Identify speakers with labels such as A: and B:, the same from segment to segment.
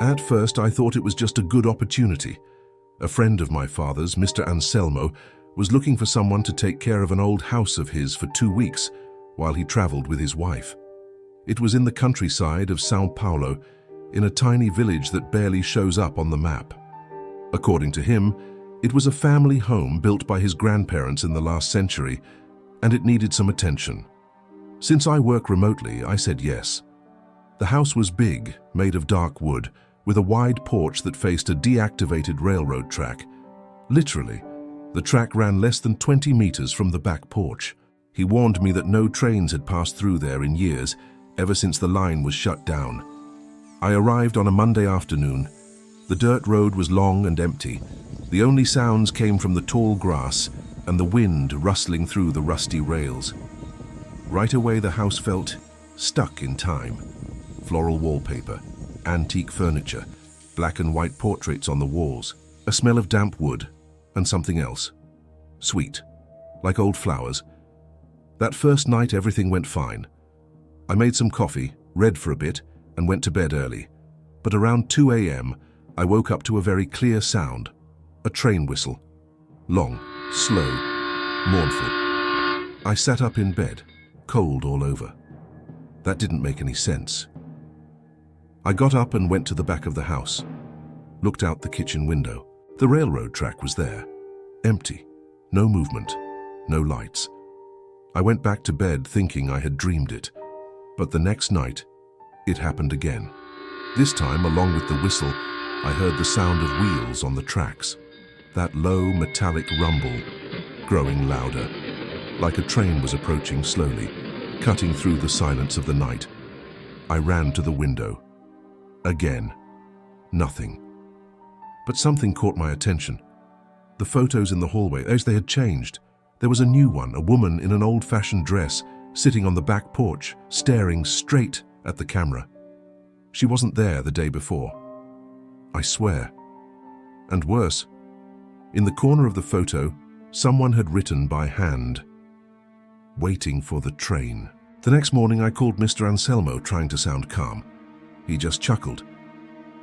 A: At first, I thought it was just a good opportunity. A friend of my father's, Mr. Anselmo, was looking for someone to take care of an old house of his for 2 weeks while he traveled with his wife. It was in the countryside of São Paulo, in a tiny village that barely shows up on the map. According to him, it was a family home built by his grandparents in the last century, and it needed some attention. Since I work remotely, I said yes. The house was big, made of dark wood, with a wide porch that faced a deactivated railroad track. Literally, the track ran less than 20 meters from the back porch. He warned me that no trains had passed through there in years, ever since the line was shut down. I arrived on a Monday afternoon. The dirt road was long and empty. The only sounds came from the tall grass and the wind rustling through the rusty rails. Right away, the house felt stuck in time. Floral wallpaper, antique furniture, black and white portraits on the walls, a smell of damp wood, and something else. Sweet, like old flowers. That first night, everything went fine. I made some coffee, read for a bit, and went to bed early. But around 2 a.m., I woke up to a very clear sound. A train whistle. Long, slow, mournful. I sat up in bed, cold all over. That didn't make any sense. I got up and went to the back of the house, looked out the kitchen window. The railroad track was there, empty, no movement, no lights. I went back to bed thinking I had dreamed it, but the next night, it happened again. This time, along with the whistle, I heard the sound of wheels on the tracks, that low metallic rumble, growing louder, like a train was approaching slowly, cutting through the silence of the night. I ran to the window. Again, nothing. But something caught my attention. The photos in the hallway, as they had changed. There was a new one, a woman in an old-fashioned dress, sitting on the back porch, staring straight at the camera. She wasn't there the day before. I swear. And worse, in the corner of the photo, someone had written by hand, "Waiting for the train." The next morning, I called Mr. Anselmo, trying to sound calm. He just chuckled.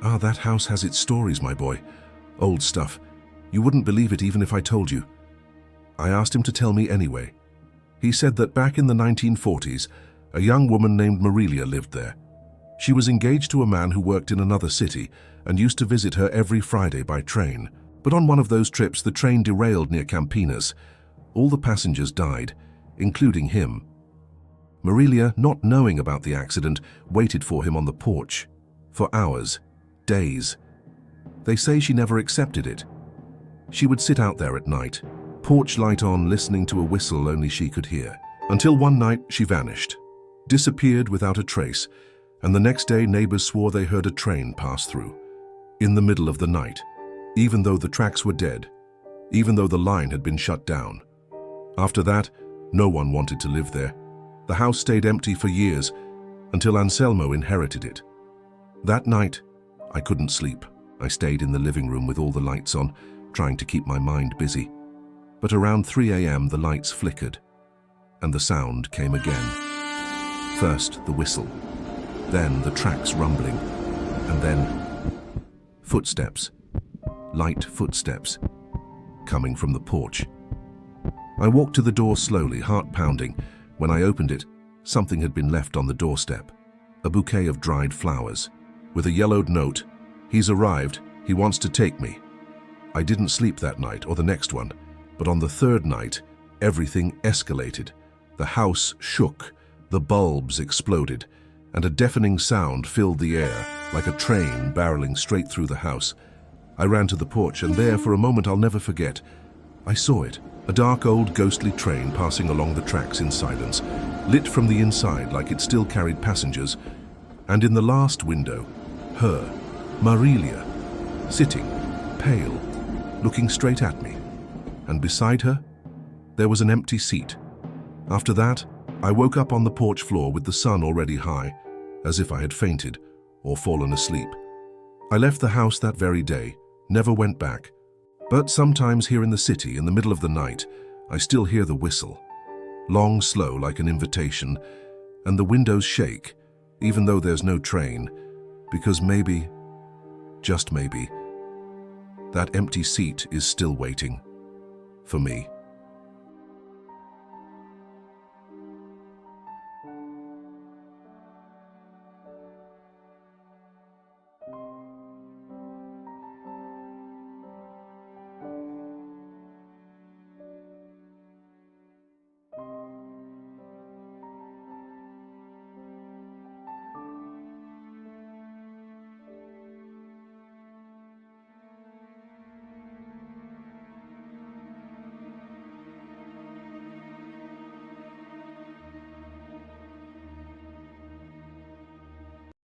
A: "Ah, that house has its stories, my boy. Old stuff. You wouldn't believe it even if I told you." I asked him to tell me anyway. He said that back in the 1940s, a young woman named Marilia lived there. She was engaged to a man who worked in another city and used to visit her every Friday by train. But on one of those trips, the train derailed near Campinas. All the passengers died, including him. Marilia, not knowing about the accident, waited for him on the porch. For hours, days. They say she never accepted it. She would sit out there at night, porch light on, listening to a whistle only she could hear. Until one night she vanished, disappeared without a trace, and the next day neighbors swore they heard a train pass through, in the middle of the night, even though the tracks were dead, even though the line had been shut down. After that, no one wanted to live there. The house stayed empty for years, until Anselmo inherited it. That night, I couldn't sleep. I stayed in the living room with all the lights on, trying to keep my mind busy. But around 3 a.m. the lights flickered, and the sound came again. First, the whistle, then the tracks rumbling, and then footsteps, light footsteps, coming from the porch. I walked to the door slowly, heart pounding. When I opened it, something had been left on the doorstep, a bouquet of dried flowers, with a yellowed note, "He's arrived, he wants to take me." I didn't sleep that night or the next one, but on the third night, everything escalated. The house shook, the bulbs exploded, and a deafening sound filled the air, like a train barreling straight through the house. I ran to the porch, and there, for a moment I'll never forget, I saw it. A dark old ghostly train passing along the tracks in silence, lit from the inside like it still carried passengers, and in the last window, her, Marilia, sitting, pale, looking straight at me, and beside her, there was an empty seat. After that, I woke up on the porch floor with the sun already high, as if I had fainted or fallen asleep. I left the house that very day, never went back. But sometimes here in the city, in the middle of the night, I still hear the whistle. Long, slow, like an invitation, and the windows shake, even though there's no train, because maybe just maybe, that empty seat is still waiting for me.